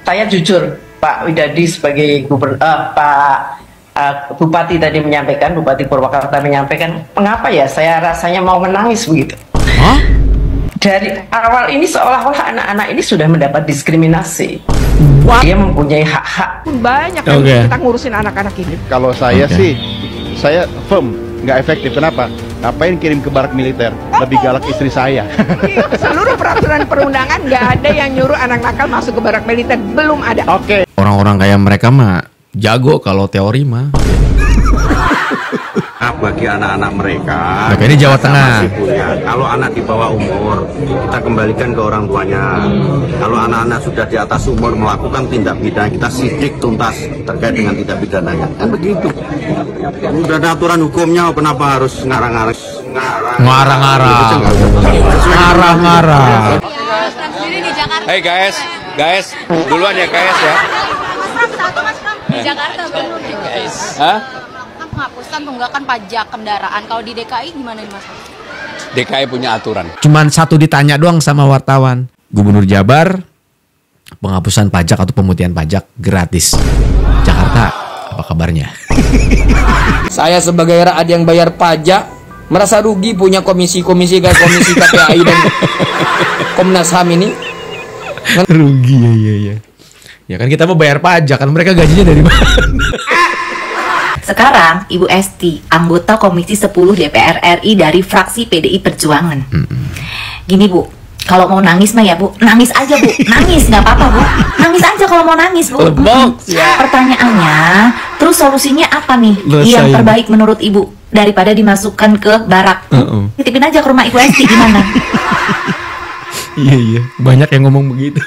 Saya jujur, Pak Widadi sebagai Bupati tadi menyampaikan, Bupati Purwakarta menyampaikan, mengapa ya saya rasanya mau menangis begitu. Hah? Dari awal ini seolah-olah anak-anak ini sudah mendapat diskriminasi. Dia mempunyai hak-hak. Banyak kan kita ngurusin anak-anak ini. Kalau saya sih, saya firm, nggak efektif. Kenapa? Ngapain kirim ke barak militer? Lebih galak istri saya. Seluruh peraturan perundangan nggak ada yang nyuruh anak nakal masuk ke barak militer, belum ada. Oke. Orang-orang kayak mereka mah jago kalau teori mah. Bagi anak-anak mereka, ini Jawa Tengah. Kalau anak di bawah umur, kita kembalikan ke orang tuanya. Kalau anak-anak sudah di atas umur melakukan tindak pidana, kita sidik tuntas terkait dengan tindak pidananya. Kan begitu. Udah ada aturan hukumnya, kenapa harus ngarang-ngarang? Ngarang-ngarang. Hey guys, duluan ya guys ya. Di Jakarta Guys, hah? Menghapuskan tunggakan pajak kendaraan. Kalau di DKI gimana nih Mas? DKI punya aturan. Cuman satu ditanya doang sama wartawan. Gubernur Jabar, penghapusan pajak atau pemutihan pajak gratis. Jakarta, apa kabarnya? Saya sebagai rakyat yang bayar pajak merasa rugi punya komisi-komisi kayak komisi KPAI dan Komnas HAM ini. Rugi ya. Ya kan kita mau bayar pajak kan, mereka gajinya dari mana? Sekarang Ibu Esti, anggota Komisi 10 DPR RI dari fraksi PDI Perjuangan. Gini Bu, kalau mau nangis mah ya Bu, nangis aja Bu, nangis nggak apa-apa Bu, nangis aja kalau mau nangis Bu. Pertanyaannya, terus solusinya apa nih yang terbaik menurut Ibu daripada dimasukkan ke barak? Titipin aja ke rumah Ibu Esti gimana? Iya, banyak yang ngomong begitu.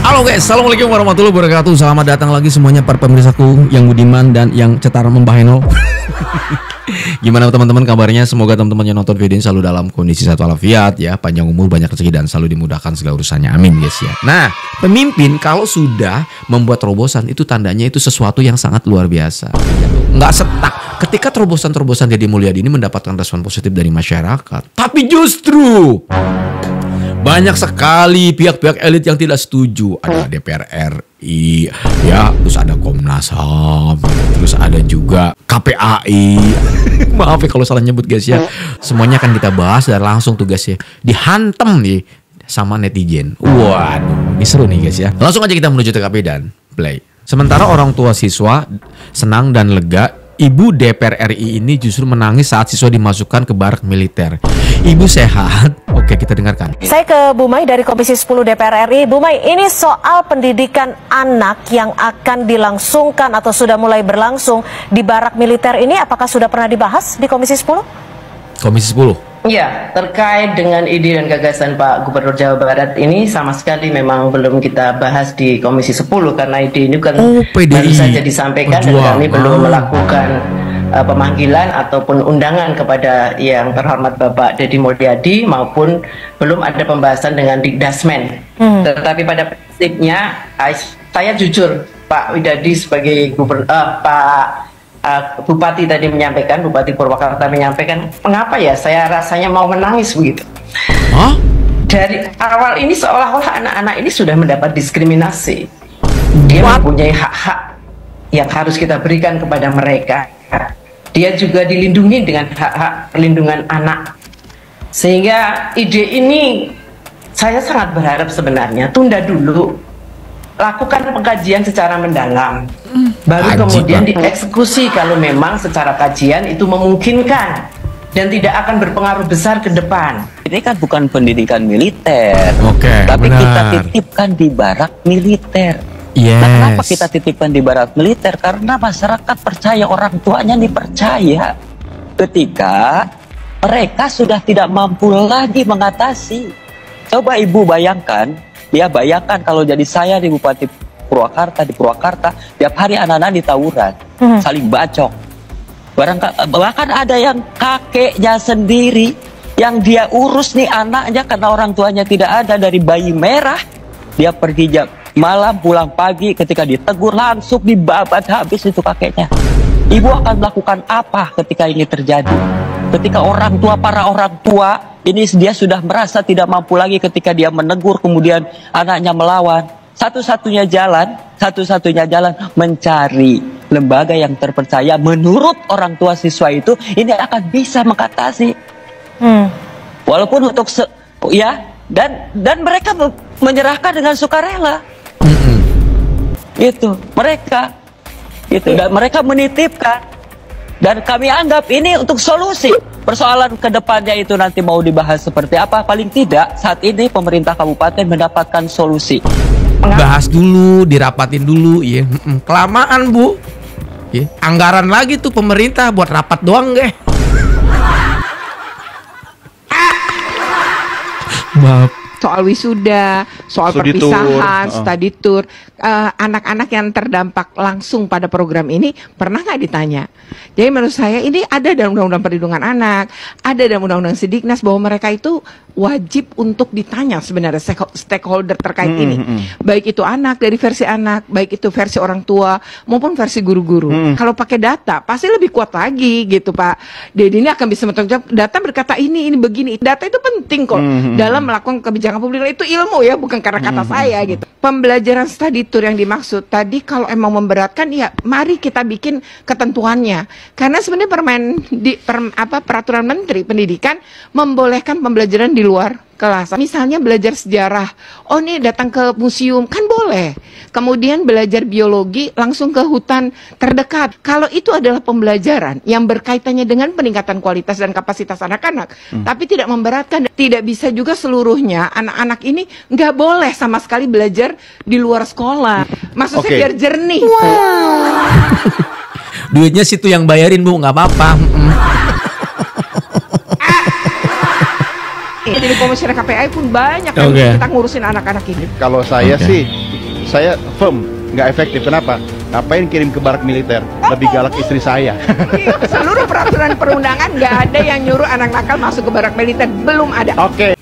Halo guys, assalamualaikum warahmatullahi wabarakatuh. Selamat datang lagi semuanya para pemirsaku yang budiman dan yang cetara membaheno. Gimana teman-teman kabarnya? Semoga teman-teman yang nonton video ini selalu dalam kondisi sehat walafiat ya, panjang umur, banyak rezeki dan selalu dimudahkan segala urusannya. Amin guys ya. Nah, pemimpin kalau sudah membuat terobosan itu tandanya itu sesuatu yang sangat luar biasa. Nggak setak. Ketika terobosan-terobosan Deddy Mulyadi ini mendapatkan respon positif dari masyarakat, tapi justru banyak sekali pihak-pihak elit yang tidak setuju. Ada DPR RI, ya, terus ada Komnas HAM, terus ada juga KPAI. Maaf ya kalau salah nyebut guys ya. Semuanya akan kita bahas dan langsung tuh guys ya, dihantam nih sama netizen. Waduh, ini seru nih guys ya. Langsung aja kita menuju TKP dan play. Sementara orang tua siswa senang dan lega, Ibu DPR RI ini justru menangis saat siswa dimasukkan ke barak militer. Ibu sehat? Oke, kita dengarkan. Saya ke Bu Mai dari Komisi 10 DPR RI. Bu Mai, ini soal pendidikan anak yang akan dilangsungkan atau sudah mulai berlangsung di barak militer ini, apakah sudah pernah dibahas di Komisi 10? Komisi 10? Ya, terkait dengan ide dan gagasan Pak Gubernur Jawa Barat ini sama sekali memang belum kita bahas di Komisi 10 karena ide ini kan baru saja disampaikan dan kami belum melakukan pemanggilan ataupun undangan kepada yang terhormat Bapak Deddy Mulyadi maupun belum ada pembahasan dengan Dikdasmen. Tetapi pada prinsipnya saya jujur, Pak Widadi sebagai Bupati tadi menyampaikan, Bupati Purwakarta menyampaikan, mengapa ya saya rasanya mau menangis begitu. Hah? Dari awal ini seolah-olah anak-anak ini sudah mendapat diskriminasi. Dia mempunyai hak-hak yang harus kita berikan kepada mereka. Dia juga dilindungi dengan hak-hak perlindungan anak. Sehingga ide ini saya sangat berharap sebenarnya tunda dulu. Lakukan pengkajian secara mendalam, baru kemudian dieksekusi kalau memang secara kajian itu memungkinkan dan tidak akan berpengaruh besar ke depan. Ini kan bukan pendidikan militer, tapi benar. kita titipkan di barak militer. Yes. Nah, kenapa kita titipkan di barak militer? Karena masyarakat percaya, orang tuanya dipercaya. Ketika mereka sudah tidak mampu lagi mengatasi. Coba Ibu bayangkan, bayangkan kalau jadi saya di Bupati Purwakarta, tiap hari anak-anak di tawuran, saling bacok. Bahkan ada yang kakeknya sendiri yang dia urus nih anaknya karena orang tuanya tidak ada, dari bayi merah dia pergi jam malam pulang pagi, ketika ditegur langsung dibabat habis itu kakeknya. Ibu akan melakukan apa ketika ini terjadi? Ketika para orang tua ini dia sudah merasa tidak mampu lagi ketika dia menegur, kemudian anaknya melawan. Satu-satunya jalan mencari lembaga yang terpercaya menurut orang tua siswa itu, ini akan bisa mengatasi. Walaupun untuk dan mereka menyerahkan dengan sukarela. Itu mereka dan mereka menitipkan, dan kami anggap ini untuk solusi persoalan kedepannya itu nanti mau dibahas seperti apa. Paling tidak saat ini pemerintah kabupaten mendapatkan solusi. Bahas dulu, dirapatin dulu, ya. Kelamaan, Bu. Ya. Anggaran lagi tuh pemerintah buat rapat doang, Maaf. Soal wisuda, soal perpisahan, study tour, anak-anak yang terdampak langsung pada program ini pernah nggak ditanya? Jadi menurut saya ini ada dalam Undang-Undang Perlindungan Anak, ada dalam Undang-Undang Sidiknas bahwa mereka itu wajib untuk ditanya sebenarnya stakeholder terkait ini, baik itu anak dari versi anak, baik itu versi orang tua maupun versi guru-guru. Kalau pakai data pasti lebih kuat lagi gitu Pak Deddy, ini akan bisa bertanggung jawab. Data berkata ini begini, data itu penting kok dalam melakukan kebijakan publik. Itu ilmu ya, bukan karena kata saya gitu. Pembelajaran study tour yang dimaksud tadi kalau emang memberatkan ya mari kita bikin ketentuannya, karena sebenarnya peraturan Menteri Pendidikan membolehkan pembelajaran di luar kelas. Misalnya belajar sejarah, oh nih datang ke museum kan boleh. Kemudian belajar biologi langsung ke hutan terdekat. Kalau itu adalah pembelajaran yang berkaitannya dengan peningkatan kualitas dan kapasitas anak-anak, tapi tidak memberatkan. Tidak bisa juga seluruhnya anak-anak ini nggak boleh sama sekali belajar di luar sekolah. Maksudnya biar jernih. Duitnya situ yang bayarin, Bu, nggak apa-apa. Jadi komisioner KPI pun banyak kan kita ngurusin anak-anak ini. Kalau saya sih, saya firm nggak efektif. Kenapa? Ngapain kirim ke barak militer? Lebih galak istri saya. Seluruh peraturan perundangan nggak ada yang nyuruh anak nakal masuk ke barak militer, belum ada.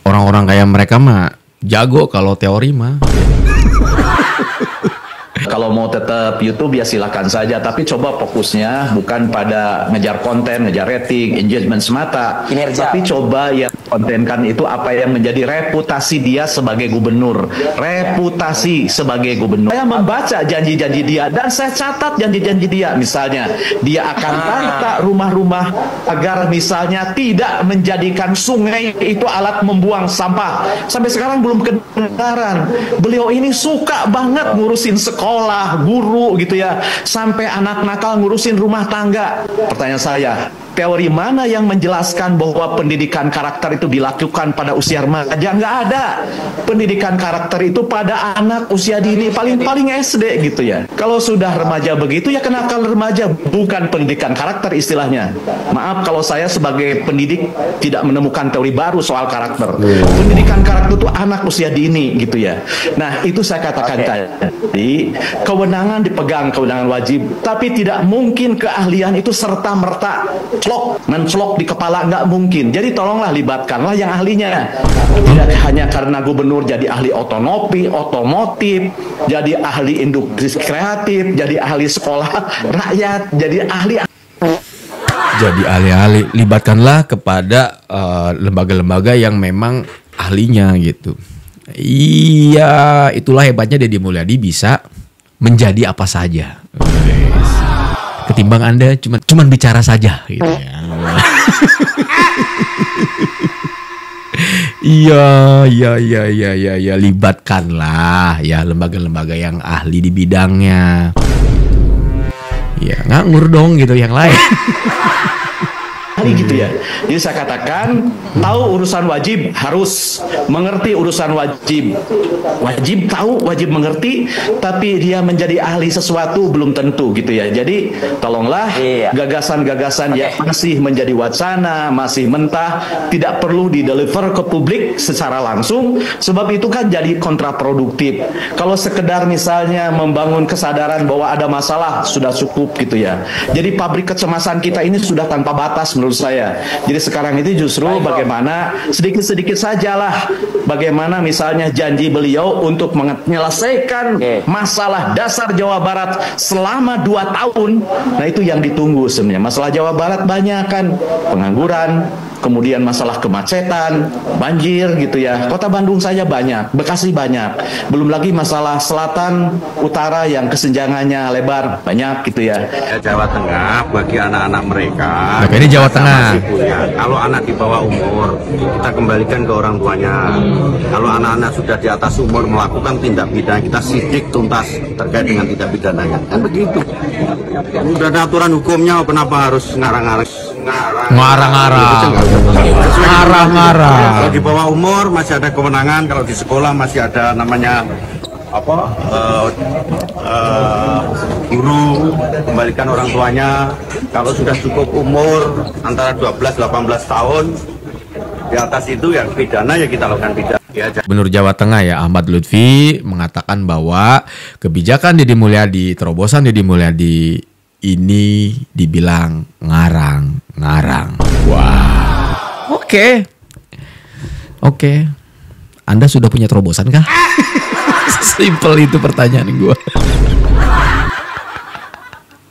Orang-orang kayak mereka mah jago kalau teori mah. Kalau mau tetap YouTube ya silakan saja, tapi coba fokusnya bukan pada ngejar konten, ngejar rating, engagement semata, tapi coba yang kontenkan itu apa yang menjadi reputasi dia sebagai gubernur, reputasi sebagai gubernur. Saya membaca janji-janji dia dan saya catat janji-janji dia. Misalnya dia akan tata rumah-rumah agar misalnya tidak menjadikan sungai itu alat membuang sampah. Sampai sekarang belum kedengaran. Beliau ini suka banget ngurusin sekolah, guru gitu ya, sampai anak nakal ngurusin rumah tangga. Pertanyaan saya, teori mana yang menjelaskan bahwa pendidikan karakter itu dilakukan pada usia remaja? Nggak ada. Pendidikan karakter itu pada anak usia dini, paling SD gitu ya. Kalau sudah remaja begitu ya kenakalan remaja, bukan pendidikan karakter istilahnya. Maaf kalau saya sebagai pendidik tidak menemukan teori baru soal karakter. Pendidikan karakter itu anak usia dini gitu ya. Nah itu saya katakan tadi, kewenangan dipegang, kewenangan wajib, tapi tidak mungkin keahlian itu serta-merta menclok di kepala, nggak mungkin. Jadi tolonglah libatkanlah yang ahlinya. Tidak hanya karena gubernur jadi ahli otomotif, jadi ahli industri kreatif, jadi ahli sekolah rakyat, jadi ahli. Jadi ahli-ahli, libatkanlah kepada lembaga-lembaga yang memang ahlinya gitu. Iya, itulah hebatnya Deddy Mulyadi bisa menjadi apa saja. Ketimbang Anda cuman bicara saja gitu ya. Iya, libatkanlah ya lembaga-lembaga yang ahli di bidangnya. Ya, nganggur dong gitu yang lain. Gitu ya. Jadi saya katakan tahu urusan wajib, harus mengerti urusan wajib. Wajib tahu, wajib mengerti, tapi dia menjadi ahli sesuatu belum tentu gitu ya. Jadi tolonglah gagasan-gagasan yang masih menjadi wacana, masih mentah, tidak perlu dideliver ke publik secara langsung, sebab itu kan jadi kontraproduktif. Kalau sekedar misalnya membangun kesadaran bahwa ada masalah sudah cukup gitu ya. Jadi pabrik kecemasan kita ini sudah tanpa batas menurut saya. Jadi sekarang itu justru bagaimana sedikit-sedikit sajalah bagaimana misalnya janji beliau untuk menyelesaikan masalah dasar Jawa Barat selama 2 tahun. Nah itu yang ditunggu sebenarnya. Masalah Jawa Barat banyak kan, pengangguran, kemudian masalah kemacetan, banjir gitu ya. Kota Bandung saja banyak, Bekasi banyak. Belum lagi masalah selatan, utara yang kesenjangannya lebar banyak gitu ya. Jawa Tengah bagi anak-anak mereka. Nah, ini Jawa Tengah. Kalau anak di bawah umur, kita kembalikan ke orang tuanya. Kalau anak-anak sudah di atas umur melakukan tindak pidana, kita sidik tuntas terkait dengan tindak pidananya. Kan begitu. Udah ada aturan hukumnya, kenapa harus ngarang-ngarang? Kalau di bawah umur masih ada kewenangan, kalau di sekolah masih ada namanya guru, kembalikan orang tuanya. Kalau sudah cukup umur antara 12-18 tahun di atas itu yang pidana ya kita lakukan pidana. Gubernur Jawa Tengah ya Ahmad Lutfi mengatakan bahwa kebijakan Deddy Mulyadi, terobosan Deddy Mulyadi ini dibilang ngarang-ngarang. Wah, oke. Anda sudah punya terobosan kah? Simple itu pertanyaan gue.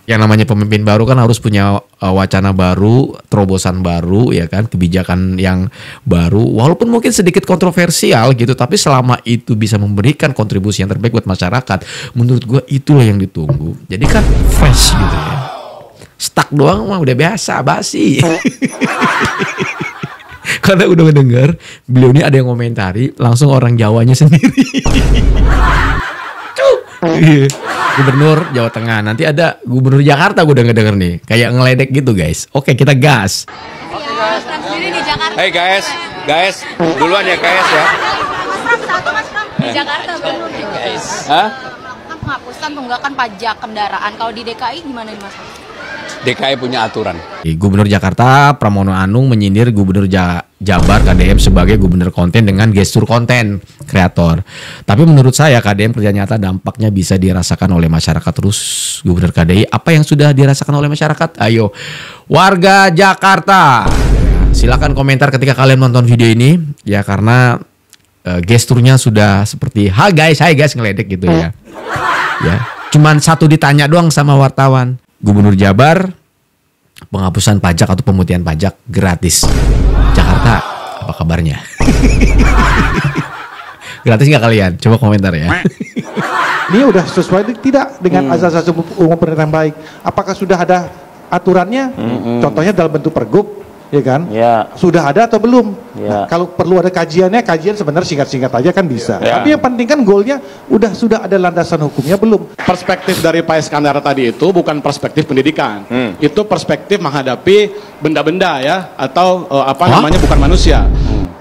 Yang namanya pemimpin baru kan harus punya wacana baru, terobosan baru, ya kan, kebijakan yang baru, walaupun mungkin sedikit kontroversial gitu, tapi selama itu bisa memberikan kontribusi yang terbaik buat masyarakat, menurut gue itulah yang ditunggu. Jadi kan fresh gitu ya. Stuck doang mah udah biasa, basi. Karena udah mendengar beliau ini ada yang komentari, langsung orang Jawanya sendiri. Gubernur Jawa Tengah, nanti ada Gubernur Jakarta, gue udah ngedenger nih, kayak ngeledek gitu guys. Oke, kita gas. Hey guys, duluan ya guys ya. Di Jakarta belum guys. Hah? Penghapuskan tunggakan pajak kendaraan. Kalau di DKI gimana nih Mas? DKI punya aturan. Gubernur Jakarta Pramono Anung menyindir Gubernur Jabar KDM sebagai gubernur konten dengan gestur konten kreator. Tapi menurut saya KDM kerja nyata dampaknya bisa dirasakan oleh masyarakat. Terus Gubernur KDI apa yang sudah dirasakan oleh masyarakat? Ayo warga Jakarta, silakan komentar ketika kalian nonton video ini ya, karena gesturnya sudah seperti hai guys ngeledek gitu ya. Ya, cuman satu ditanya doang sama wartawan. Gubernur Jabar, penghapusan pajak atau pemutihan pajak gratis. Jakarta, apa kabarnya? Gratis nggak kalian? Coba komentar ya. Ini udah sesuai tidak dengan azas umum pemerintahan baik? Apakah sudah ada aturannya? Contohnya dalam bentuk pergub, ya kan? Ya. Sudah ada atau belum? Ya. Nah, kalau perlu ada kajiannya, kajian sebenarnya singkat-singkat aja kan bisa. Ya. Tapi yang penting kan goalnya sudah ada landasan hukumnya belum? Perspektif dari Pak Iskandar tadi itu bukan perspektif pendidikan, itu perspektif menghadapi benda-benda ya, atau namanya bukan manusia.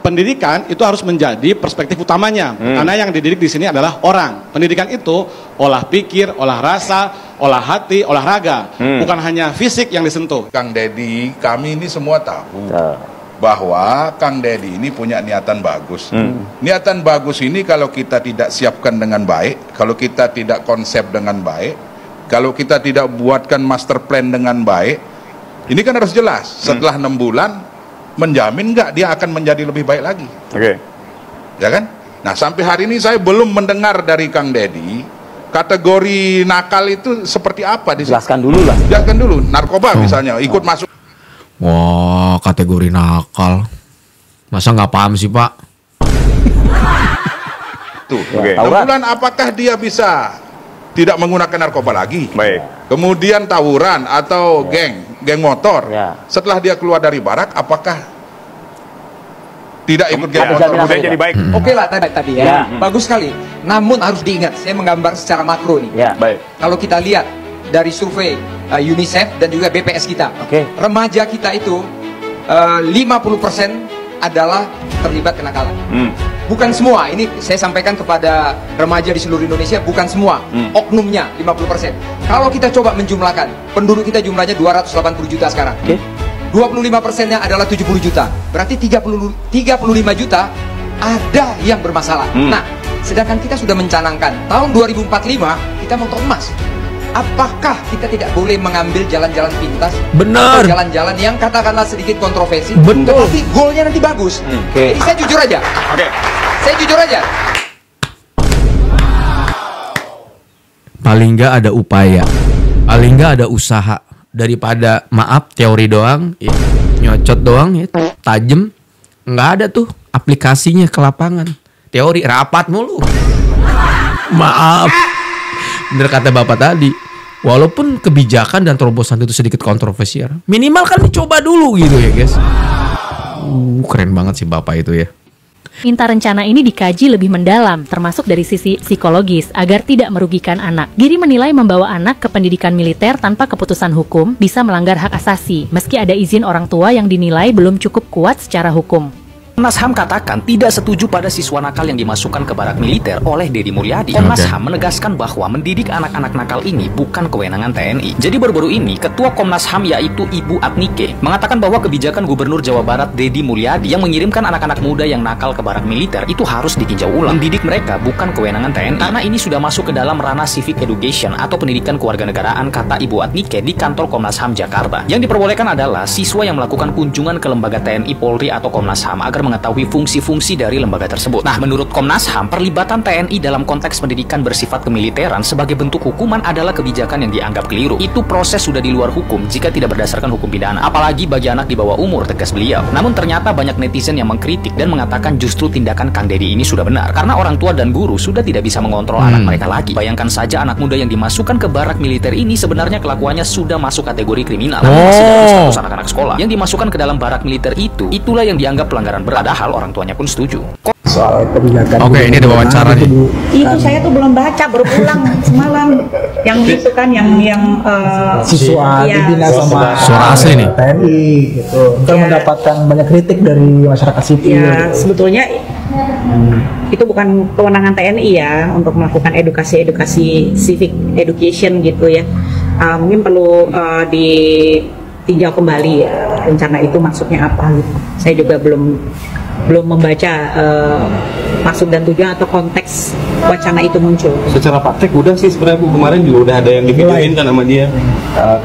Pendidikan itu harus menjadi perspektif utamanya, karena yang dididik di sini adalah orang. Pendidikan itu olah pikir, olah rasa, olah hati, olahraga, bukan hanya fisik yang disentuh. Kang Deddy, kami ini semua tahu bahwa Kang Deddy ini punya niatan bagus. Niatan bagus ini kalau kita tidak siapkan dengan baik, kalau kita tidak konsep dengan baik, kalau kita tidak buatkan master plan dengan baik, ini kan harus jelas. Setelah 6 bulan, menjamin nggak dia akan menjadi lebih baik lagi. Oke. Ya kan? Nah sampai hari ini saya belum mendengar dari Kang Deddy kategori nakal itu seperti apa. Jelaskan dulu lah. Jelaskan dulu. Narkoba misalnya ikut masuk. Wah, kategori nakal. Masa nggak paham sih Pak? Tuh. Okay. 6 bulan apakah dia bisa tidak menggunakan narkoba lagi? Baik. Kemudian tawuran atau geng motor. Setelah dia keluar dari barak, apakah tidak ikut geng motor? Kemudian jadi baik. Oke lah tadi ya. Bagus sekali. Namun harus diingat, saya menggambar secara makro nih. Baik. Kalau kita lihat dari survei UNICEF dan juga BPS kita, remaja kita itu 50% adalah terlibat kenakalan. Bukan semua, ini saya sampaikan kepada remaja di seluruh Indonesia, bukan semua, oknumnya 50%. Kalau kita coba menjumlahkan, penduduk kita jumlahnya 280 juta sekarang. 25%-nya adalah 70 juta. Berarti 35 juta ada yang bermasalah. Nah, sedangkan kita sudah mencanangkan tahun 2045 kita mau emas. apakah kita tidak boleh mengambil jalan-jalan pintas? Benar. Jalan-jalan yang katakanlah sedikit kontroversi. Betul. Tapi goalnya nanti bagus. Jadi saya jujur aja. Saya jujur aja. Paling nggak ada upaya, paling nggak ada usaha, daripada maaf teori doang, ya, nyocot doang, ya, tajem, nggak ada tuh aplikasinya ke lapangan. Teori rapat mulu. Maaf, bener kata Bapak tadi. Walaupun kebijakan dan terobosan itu sedikit kontroversial, minimal kan dicoba dulu gitu ya guys. Keren banget sih Bapak itu ya. Minta rencana ini dikaji lebih mendalam, termasuk dari sisi psikologis, agar tidak merugikan anak. Giri menilai membawa anak ke pendidikan militer tanpa keputusan hukum bisa melanggar hak asasi, meski ada izin orang tua yang dinilai belum cukup kuat secara hukum. Komnas HAM katakan tidak setuju pada siswa nakal yang dimasukkan ke barak militer oleh Deddy Mulyadi. Komnas HAM menegaskan bahwa mendidik anak-anak nakal ini bukan kewenangan TNI. Jadi baru-baru ini, Ketua Komnas HAM yaitu Ibu Adnike mengatakan bahwa kebijakan Gubernur Jawa Barat Deddy Mulyadi yang mengirimkan anak-anak muda yang nakal ke barak militer itu harus ditinjau ulang. Mendidik mereka bukan kewenangan TNI. Karena ini sudah masuk ke dalam ranah civic education atau pendidikan kewarganegaraan, kata Ibu Adnike di kantor Komnas HAM Jakarta. Yang diperbolehkan adalah siswa yang melakukan kunjungan ke lembaga TNI, Polri atau Komnas HAM agar mengetahui fungsi-fungsi dari lembaga tersebut. Nah, menurut Komnas HAM, perlibatan TNI dalam konteks pendidikan bersifat kemiliteran sebagai bentuk hukuman adalah kebijakan yang dianggap keliru. Itu proses sudah di luar hukum jika tidak berdasarkan hukum pidana, apalagi bagi anak di bawah umur, tegas beliau. Namun ternyata banyak netizen yang mengkritik dan mengatakan justru tindakan Kang Deddy ini sudah benar, karena orang tua dan guru sudah tidak bisa mengontrol anak mereka lagi. Bayangkan saja anak muda yang dimasukkan ke barak militer ini sebenarnya kelakuannya sudah masuk kategori kriminal. Namun masih dalam status anak-anak sekolah. Yang dimasukkan ke dalam barak militer itulah yang dianggap pelanggaran berat. Padahal orang tuanya pun setuju. Soal kebijakan. Oke, ini ada wawancara nih. Itu saya tuh belum baca, baru pulang semalam. Yang itu kan yang siswa dibina sama suara asli nih. TNI gitu. Untuk mendapatkan banyak kritik dari masyarakat sipil. Ya, sebetulnya itu bukan kewenangan TNI ya untuk melakukan edukasi civic education gitu ya. Mungkin perlu ditinjau kembali ya rencana itu maksudnya apa gitu. Saya juga belum membaca maksud dan tujuan atau konteks wacana itu muncul. Secara praktek udah sih sebenarnya Bu, kemarin juga udah ada yang divideoin kan sama dia,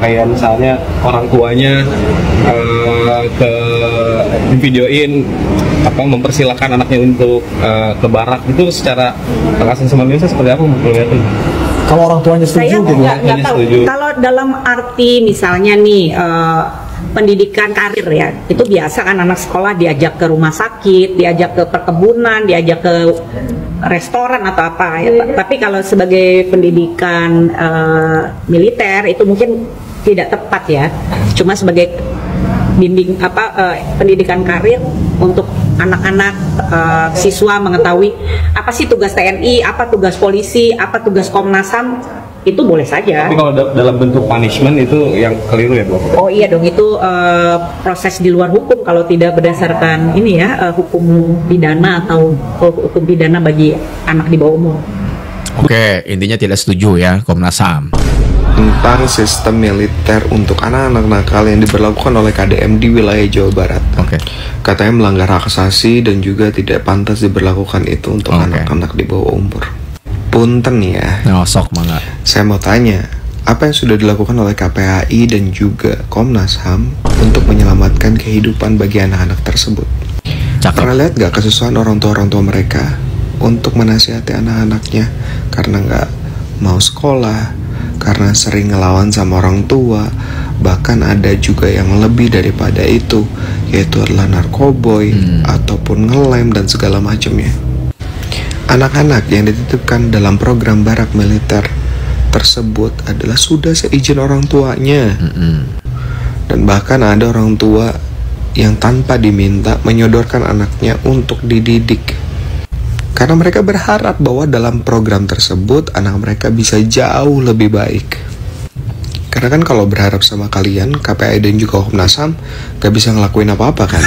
kayak misalnya orang tuanya divideoin mempersilahkan anaknya untuk ke barak. Itu secara hak asasi manusia seperti apa melihatnya? Kalau orang tuanya setuju gitu. Saya nggak tahu. Kalau dalam arti misalnya nih pendidikan karir ya, itu biasa kan anak sekolah diajak ke rumah sakit, diajak ke perkebunan, diajak ke restoran atau apa ya. Tapi kalau sebagai pendidikan militer itu mungkin tidak tepat ya. Cuma sebagai pendidikan karir untuk anak-anak siswa mengetahui apa sih tugas TNI, apa tugas polisi, apa tugas Komnas HAM, itu boleh saja. Tapi kalau dalam bentuk punishment itu yang keliru ya Bu? Oh iya dong, itu proses di luar hukum kalau tidak berdasarkan ini ya hukum pidana atau hukum pidana bagi anak di bawah umur. Oke, intinya tidak setuju ya Komnas HAM tentang sistem militer untuk anak-anak nakal yang diberlakukan oleh KDM di wilayah Jawa Barat. Katanya melanggar hak asasi dan juga tidak pantas diberlakukan itu untuk anak-anak di bawah umur. Punten ya. Sok mangga. Saya mau tanya, apa yang sudah dilakukan oleh KPAI dan juga Komnas HAM untuk menyelamatkan kehidupan bagi anak-anak tersebut? Pernah lihat gak kesusahan orang tua mereka untuk menasihati anak-anaknya karena nggak mau sekolah, karena sering ngelawan sama orang tua, bahkan ada juga yang lebih daripada itu, yaitu adalah narkoboy ataupun ngelem dan segala macamnya. Anak-anak yang dititipkan dalam program barak militer tersebut adalah sudah seizin orang tuanya, dan bahkan ada orang tua yang tanpa diminta menyodorkan anaknya untuk dididik. Karena mereka berharap bahwa dalam program tersebut anak mereka bisa jauh lebih baik. Karena kan kalau berharap sama kalian, KPAI dan juga Komnas HAM gak bisa ngelakuin apa-apa kan?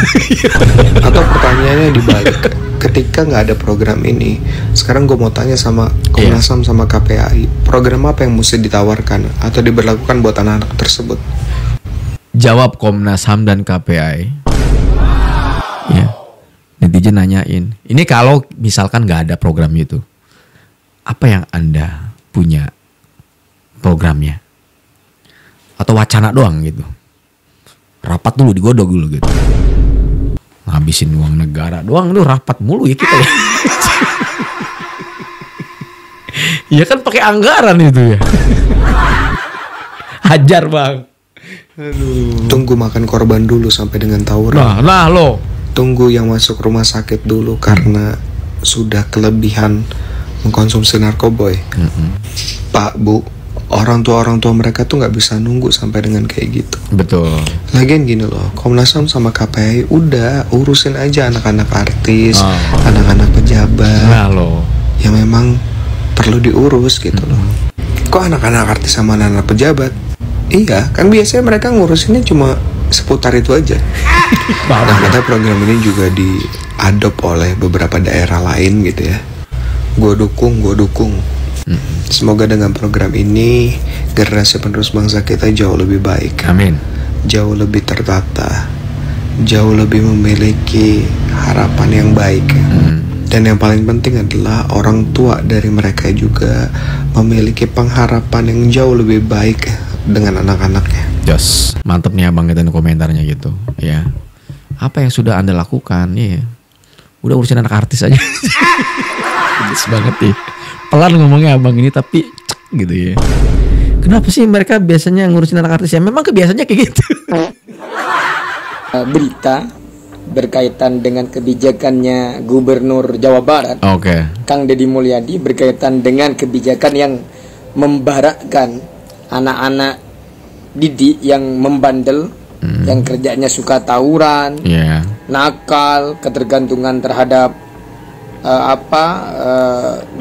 Atau pertanyaannya dibalik, ketika gak ada program ini, sekarang gue mau tanya sama Komnas HAM sama KPAI, program apa yang mesti ditawarkan atau diberlakukan buat anak-anak tersebut? Jawab Komnas HAM dan KPAI. Ya. Netizen nanyain, ini kalau misalkan nggak ada program itu, apa yang Anda punya programnya. Atau wacana doang gitu. Rapat dulu, digodok dulu gitu. Ngabisin uang negara doang tuh, rapat mulu ya kita ya. Ya kan pakai anggaran itu ya. Hajar bang. Aduh. Tunggu makan korban dulu sampai dengan tawuran. Nah lo. Tunggu yang masuk rumah sakit dulu karena sudah kelebihan mengkonsumsi narkoboy. Pak, Bu, orang tua mereka tuh nggak bisa nunggu sampai dengan kayak gitu. Betul. Lagian gini loh, Komnas HAM sama KPAI udah urusin aja anak-anak artis, anak-anak pejabat. Nah lo. Yang memang perlu diurus gitu loh. Kok anak-anak artis sama anak-anak pejabat? Iya, kan biasanya mereka ngurusinnya cuma seputar itu aja. Nah, kata program ini juga diadop oleh beberapa daerah lain gitu ya. Gue dukung. Semoga dengan program ini generasi penerus bangsa kita jauh lebih baik. Amin. Jauh lebih tertata, jauh lebih memiliki harapan yang baik. Dan yang paling penting adalah orang tua dari mereka juga memiliki pengharapan yang jauh lebih baik dengan anak-anaknya. Yes, mantep nih abang kita komentarnya gitu ya. Apa yang sudah Anda lakukan ya? Udah urusin anak artis aja. Gemes banget nih. Pelan ngomongnya abang ini tapi cek gitu ya. Kenapa sih mereka biasanya ngurusin anak artis ya? Memang kebiasaannya kayak gitu. Berita berkaitan dengan kebijakannya Gubernur Jawa Barat, Kang Deddy Mulyadi, berkaitan dengan kebijakan yang membarakkan anak-anak didik yang membandel, yang kerjanya suka tawuran, nakal, ketergantungan terhadap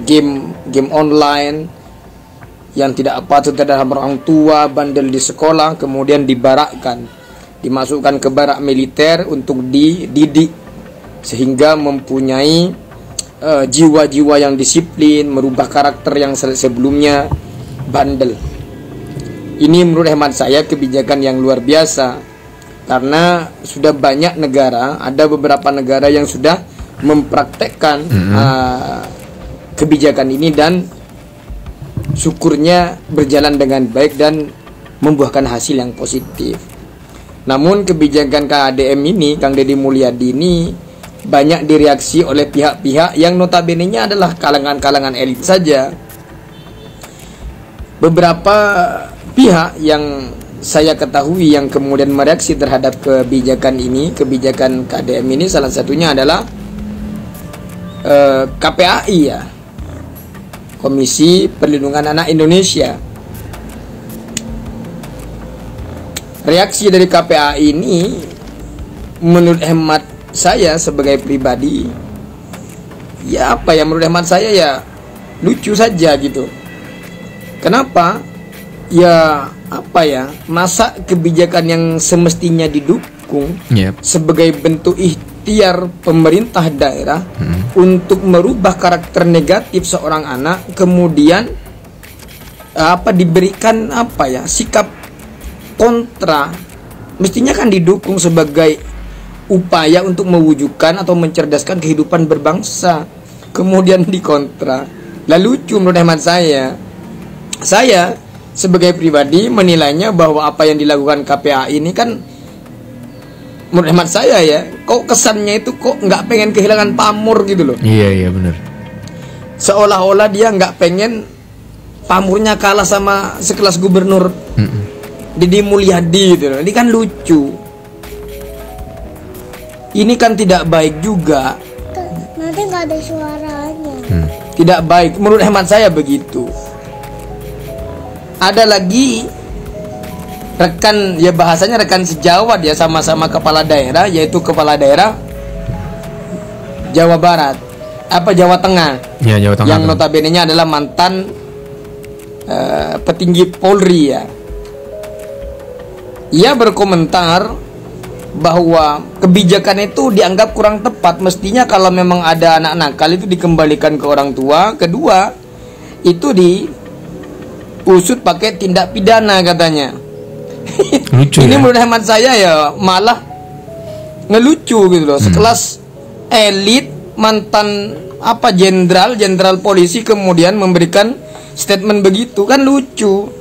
game online, yang tidak patuh terhadap orang tua, bandel di sekolah, kemudian dibarakkan, dimasukkan ke barak militer untuk dididik sehingga mempunyai jiwa-jiwa yang disiplin, merubah karakter yang sebelumnya bandel. Ini menurut hemat saya kebijakan yang luar biasa, karena sudah banyak negara, ada beberapa negara yang sudah mempraktekkan kebijakan ini dan syukurnya berjalan dengan baik dan membuahkan hasil yang positif. Namun kebijakan KADM ini, Kang Deddy Mulyadi ini, banyak direaksi oleh pihak-pihak yang notabene-nya adalah kalangan-kalangan elit saja. Beberapa pihak yang saya ketahui yang kemudian mereaksi terhadap kebijakan ini, kebijakan KADM ini, salah satunya adalah KPAI ya, Komisi Perlindungan Anak Indonesia. Reaksi dari KPAI ini menurut hemat saya sebagai pribadi, ya apa ya, menurut hemat saya ya lucu saja gitu. Kenapa? Ya apa ya, masa kebijakan yang semestinya didukung sebagai bentuk ikhtiar pemerintah daerah untuk merubah karakter negatif seorang anak, kemudian diberikan sikap kontra, mestinya kan didukung sebagai upaya untuk mewujudkan atau mencerdaskan kehidupan berbangsa, kemudian dikontra. Lalu lucu menurut hemat saya. Saya sebagai pribadi menilainya bahwa apa yang dilakukan KPAI ini kan menurut hemat saya ya, kok kesannya itu kok nggak pengen kehilangan pamor gitu loh. Iya benar. Seolah-olah dia nggak pengen pamornya kalah sama sekelas gubernur Deddy Mulyadi gitu loh. Ini kan lucu. Ini kan tidak baik juga. Nanti nggak ada suaranya. Tidak baik menurut hemat saya begitu. Ada lagi rekan, ya bahasanya rekan sejawat ya, sama-sama kepala daerah, yaitu kepala daerah Jawa Barat, Jawa Tengah. Ya, Jawa Tengah. Yang notabene-nya adalah mantan petinggi Polri ya. Ia berkomentar bahwa kebijakan itu dianggap kurang tepat. Mestinya kalau memang ada anak nakal itu dikembalikan ke orang tua. Kedua, itu diusut pakai tindak pidana katanya. Lucu. Ini Ya? menurut hemat saya ya malah ngelucu gitu loh. Sekelas elit mantan jenderal polisi kemudian memberikan statement begitu, kan lucu.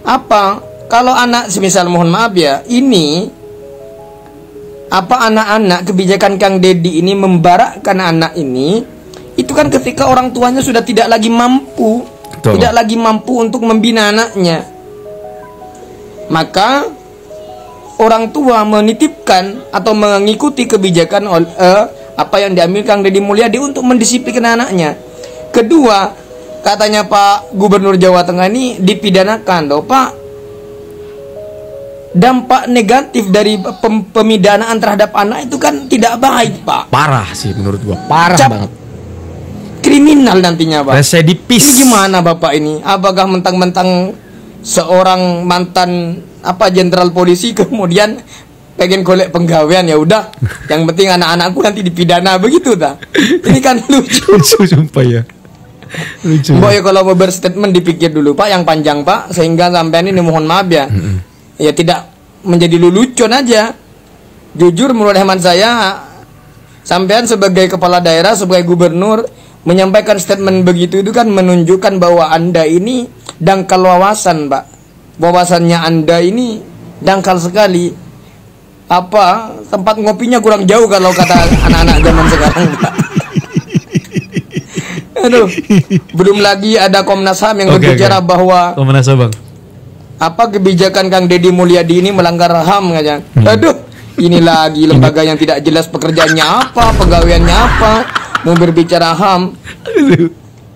Apa kalau anak semisal, mohon maaf ya, ini apa anak-anak kebijakan Kang Deddy ini membarakkan anak ini, itu kan ketika orang tuanya sudah tidak lagi mampu, tidak lagi mampu untuk membina anaknya, maka orang tua menitipkan atau mengikuti kebijakan apa yang diambil Kang Deddy Mulyadi untuk mendisiplinkan anaknya. Kedua, katanya Pak Gubernur Jawa Tengah ini dipidanakan loh Pak. Dampak negatif dari pemidanaan terhadap anak itu kan tidak baik Pak. Parah sih menurut gua, parah banget. Kriminal nantinya Pak. Residipis. Ini gimana Bapak ini? Apakah mentang-mentang seorang mantan jenderal polisi kemudian pengen golek penggawean, ya udah yang penting anak-anakku nanti dipidana, begitu dah. Ini kan lucu. Sumpah ya. Lucu. Mbak ya kalau mau berstatement dipikir dulu Pak yang panjang Pak, sehingga sampean ini mohon maaf ya. Ya tidak menjadi lelucon aja. Jujur menurut hemat saya, sampean sebagai kepala daerah, sebagai gubernur menyampaikan statement begitu itu kan menunjukkan bahwa Anda ini dangkal wawasan Pak. Wawasannya Anda ini dangkal sekali. Tempat ngopinya kurang jauh kalau kata anak-anak zaman sekarang Pak. Aduh, belum lagi ada Komnas HAM yang berbicara bahwa Komnas HAM Bang, kebijakan Kang Deddy Mulyadi ini melanggar HAM katanya. Aduh, ini lagi lembaga yang tidak jelas pekerjaannya apa, pegawaiannya apa, mau berbicara HAM.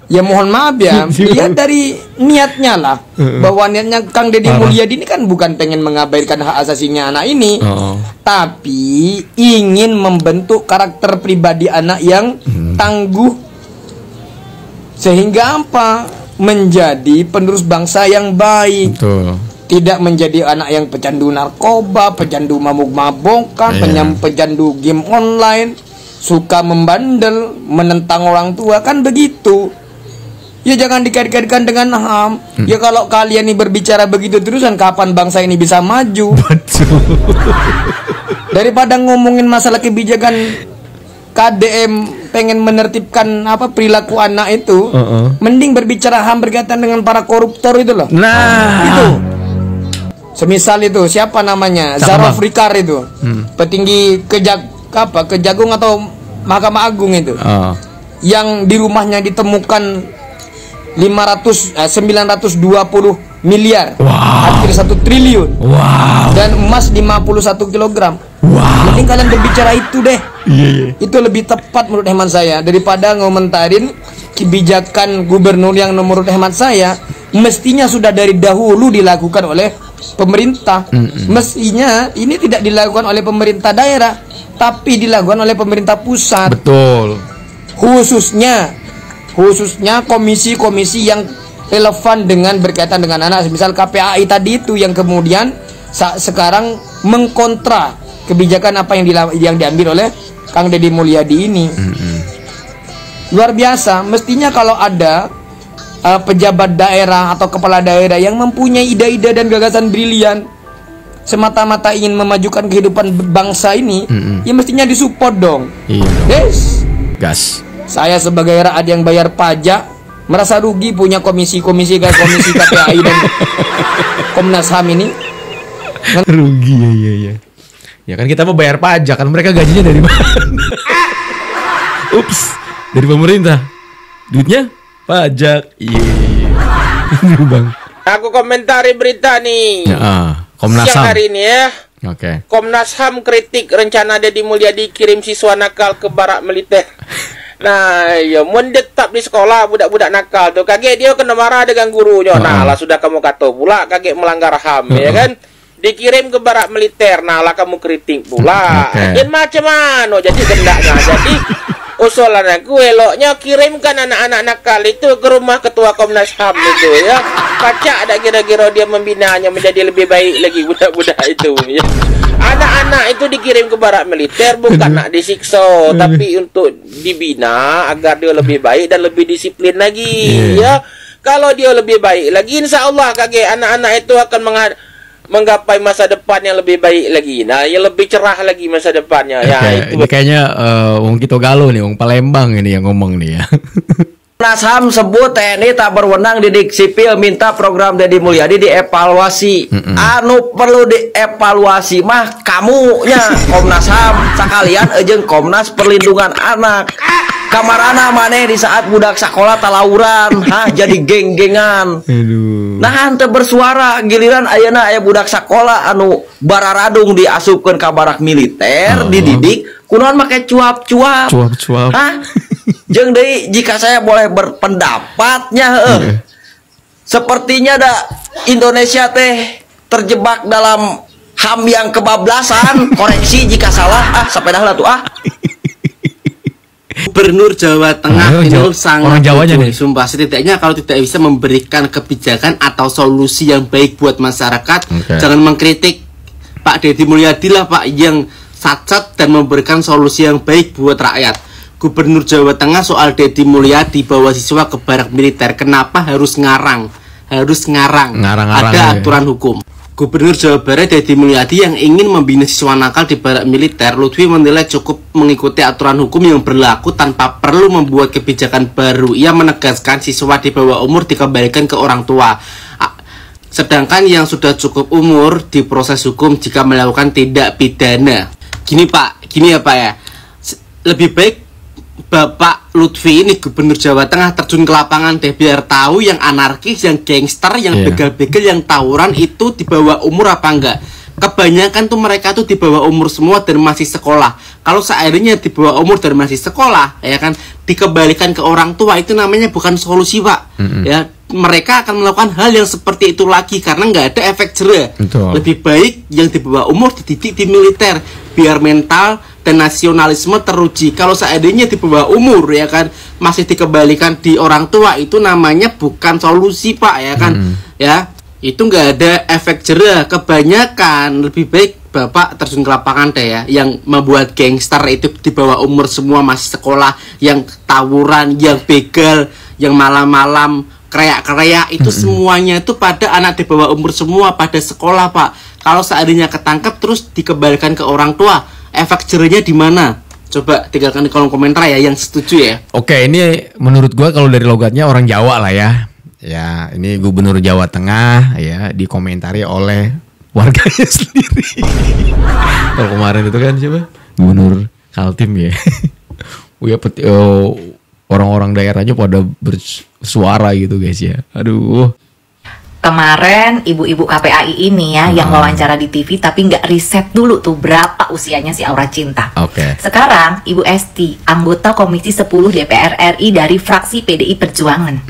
Ya mohon maaf ya, lihat dari niatnya lah, bahwa niatnya Kang Deddy Mulyadi ini kan bukan pengen mengabaikan hak asasinya anak ini, tapi ingin membentuk karakter pribadi anak yang tangguh, sehingga menjadi penerus bangsa yang baik. Tidak menjadi anak yang pecandu narkoba, pecandu mabuk-mabukan, pecandu game online, suka membandel, menentang orang tua, kan begitu. Ya jangan dikait-kaitkan dengan HAM. Ya kalau kalian ini berbicara begitu terusan, kapan bangsa ini bisa maju? Daripada ngomongin masalah kebijakan KDM pengen menertibkan perilaku anak itu, mending berbicara HAM berkaitan dengan para koruptor itu loh. Nah, itu. Semisal itu siapa namanya? Zarof Rikar itu. Petinggi Kejagung atau Mahkamah Agung itu. Yang di rumahnya ditemukan 920 miliar, hampir 1 triliun, dan emas 51 kilogram. Mending kalian berbicara itu deh. Itu lebih tepat menurut hemat saya daripada ngomentarin kebijakan gubernur yang menurut hemat saya mestinya sudah dari dahulu dilakukan oleh pemerintah. Mestinya ini tidak dilakukan oleh pemerintah daerah, tapi dilakukan oleh pemerintah pusat. Betul. Khususnya komisi-komisi yang relevan dengan berkaitan dengan anak, misal KPAI tadi itu yang kemudian sekarang mengkontra kebijakan apa yang diambil oleh Kang Deddy Mulyadi ini. Luar biasa. Mestinya kalau ada pejabat daerah atau kepala daerah yang mempunyai ide-ide dan gagasan brilian, semata-mata ingin memajukan kehidupan bangsa ini, ya mestinya disupport dong. Gas. Saya sebagai rakyat yang bayar pajak merasa rugi punya komisi-komisi kayak komisi KPAI dan Komnas HAM ini. Rugi ya. Ya kan kita mau bayar pajak, kan mereka gajinya dari mana? Ups, dari pemerintah. Duitnya pajak. Iya. Bang. Aku komentari berita nih. Komnas HAM hari ini ya. Komnas HAM kritik rencana Deddy Mulyadi kirim siswa nakal ke barak militer. Nah, ya mendetap di sekolah budak-budak nakal tuh. Kaget dia kena marah dengan gurunya. Nah, lah sudah kamu kata pula kaget melanggar HAM, ya kan? Dikirim ke barak militer. Nah, lah kamu kritik pula. Ini macam mana jadi gendaknya. Jadi usulan aku eloknya kirimkan anak-anak nakal itu ke rumah ketua Komnas HAM itu ya. Pacak ada kira-kira dia membinanya menjadi lebih baik lagi budak-budak itu ya. Anak-anak itu dikirim ke barak militer bukan nak disiksa, tapi untuk dibina agar dia lebih baik dan lebih disiplin lagi ya. Kalau dia lebih baik lagi, insya Allah anak-anak itu akan menggapai masa depan yang lebih baik lagi. Nah, yang lebih cerah lagi masa depannya. Ya, itu ini kayaknya Wong Kito Galo nih, Wong Palembang ini yang ngomong nih ya. Komnas HAM sebut TNI tak berwenang didik sipil, minta program Deddy Mulyadi dievaluasi. Anu perlu dievaluasi mah kamunya Komnas HAM sakalian jeung Komnas Perlindungan Anak. Kamarana maneh di saat budak sekolah talawuran, jadi geng-gengan. Nah henteu bersuara, giliran ayeuna aya budak sekolah anu bararadung diasupkeun ka barak militer, dididik kunaon make cuap-cuap. Hah? Jeung deui jika saya boleh berpendapatnya, sepertinya Indonesia teh terjebak dalam HAM yang kebablasan. Koreksi jika salah, sepeda lah tuh Gubernur Jawa Tengah ini sangat sumpah, setidaknya kalau tidak bisa memberikan kebijakan atau solusi yang baik buat masyarakat, jangan mengkritik Pak Deddy Mulyadi lah Pak, yang sacat dan memberikan solusi yang baik buat rakyat. Gubernur Jawa Tengah soal Deddy Mulyadi bawa siswa ke barak militer, kenapa harus ngarang? Ada aturan hukum. Gubernur Jawa Barat Deddy Mulyadi yang ingin membina siswa nakal di barak militer, Lutfi menilai cukup mengikuti aturan hukum yang berlaku tanpa perlu membuat kebijakan baru. Ia menegaskan siswa di bawah umur dikembalikan ke orang tua, sedangkan yang sudah cukup umur diproses hukum jika melakukan tindak pidana. Gini ya Pak ya, lebih baik Bapak Lutfi ini Gubernur Jawa Tengah terjun ke lapangan deh, biar tahu yang anarkis, yang gangster, yang begal-begal, yang tawuran itu di bawah umur apa enggak. Kebanyakan tuh mereka tuh di bawah umur semua dan masih sekolah. Kalau seandainya di bawah umur dan masih sekolah, ya kan, dikembalikan ke orang tua, itu namanya bukan solusi Pak. Ya, mereka akan melakukan hal yang seperti itu lagi karena nggak ada efek jera. Lebih baik yang di bawah umur dididik di militer biar mental dan nasionalisme teruji. Kalau seandainya di bawah umur, ya kan, masih dikembalikan di orang tua, itu namanya bukan solusi Pak, ya kan. Ya, itu nggak ada efek jera. Kebanyakan lebih baik Bapak terjun ke lapangan deh ya, yang membuat gangster itu di bawah umur semua masih sekolah, yang tawuran, yang begal, yang malam-malam kreak-kreak, itu semuanya itu pada anak di bawah umur semua pada sekolah Pak. Kalau seandainya ketangkep terus dikembalikan ke orang tua, efek jerahnya di mana? Coba tinggalkan di kolom komentar ya yang setuju ya. Oke, ini menurut gua kalau dari logatnya orang Jawa lah ya. Ya, ini Gubernur Jawa Tengah ya, dikomentari oleh warganya sendiri. Kalau kemarin itu kan siapa? Gubernur Kaltim ya. Orang-orang daerahnya pada bersuara gitu guys ya. Aduh. Kemarin ibu-ibu KPAI ini ya yang wawancara di TV tapi nggak riset dulu tuh berapa usianya si Aura Cinta. Sekarang Ibu Esti, anggota Komisi 10 DPR RI dari fraksi PDI Perjuangan.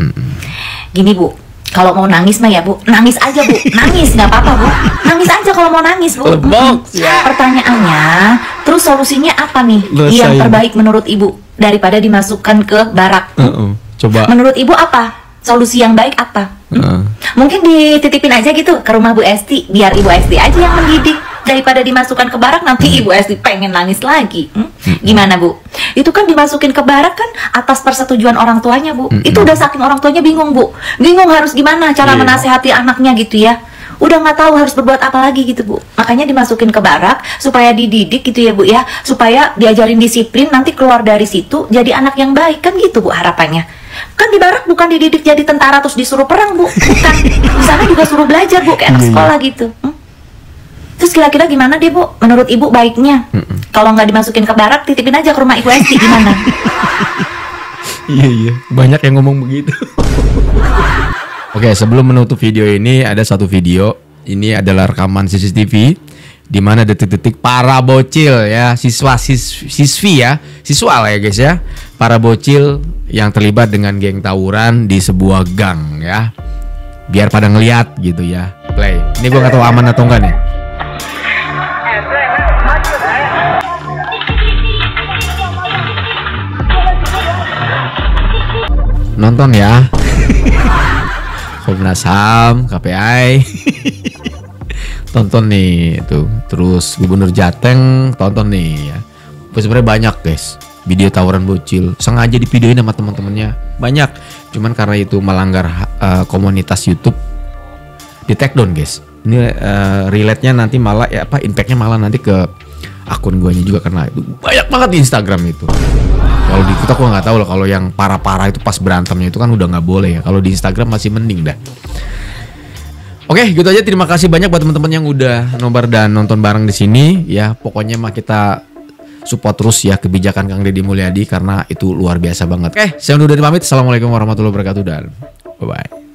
Gini Bu, kalau mau nangis mah ya Bu, nangis aja Bu, nangis nggak apa-apa Bu, nangis aja kalau mau nangis Bu. Pertanyaannya, terus solusinya apa nih yang terbaik menurut Ibu daripada dimasukkan ke barak? Coba. Menurut Ibu apa? Solusi yang baik apa? Mungkin dititipin aja gitu ke rumah Bu Esti, biar Ibu Esti aja yang mendidik daripada dimasukkan ke barak nanti Ibu Esti pengen nangis lagi. Gimana Bu? Itu kan dimasukin ke barak kan atas persetujuan orang tuanya Bu. Itu udah saking orang tuanya bingung Bu, bingung harus gimana cara menasehati anaknya gitu ya. Udah nggak tahu harus berbuat apa lagi gitu Bu. Makanya dimasukin ke barak supaya dididik gitu ya Bu ya, supaya diajarin disiplin, nanti keluar dari situ jadi anak yang baik kan gitu Bu harapannya. Kan di barak bukan dididik jadi tentara terus disuruh perang Bu, bukan. Di sana juga suruh belajar Bu, kayak anak sekolah gitu. Terus kira-kira gimana deh Bu? Menurut Ibu baiknya kalau nggak dimasukin ke barak, titipin aja ke rumah Ibu Esti, gimana? Iya, banyak yang ngomong begitu. Oke, sebelum menutup video ini ada satu video. Ini adalah rekaman CCTV di mana detik-detik para bocil ya, siswi ya, siswa lah ya guys ya, para bocil yang terlibat dengan geng tawuran di sebuah gang ya, biar pada ngeliat gitu ya. Play. Ini gue nggak tahu aman atau enggak nih. Nonton ya. Komnas HAM, KPI. Tonton nih tuh. Terus Gubernur Jateng tonton nih ya. Sebenarnya banyak guys video tawuran bocil, sengaja divideoin sama teman-temannya. Banyak. Cuman karena itu melanggar komunitas YouTube, di take down guys. Ini relate-nya nanti malah impact-nya malah nanti ke akun guanya juga karena itu banyak banget di Instagram itu. Kalau di TikTok gua nggak tahu loh, kalau yang parah-parah itu pas berantemnya itu kan udah nggak boleh ya. Kalau di Instagram masih mending dah. Oke, gitu aja. Terima kasih banyak buat teman-teman yang udah nobar dan nonton bareng di sini ya. Pokoknya mah kita support terus ya kebijakan Kang Deddy Mulyadi karena itu luar biasa banget. Oke, saya undur diri pamit. Assalamualaikum warahmatullahi wabarakatuh dan bye-bye.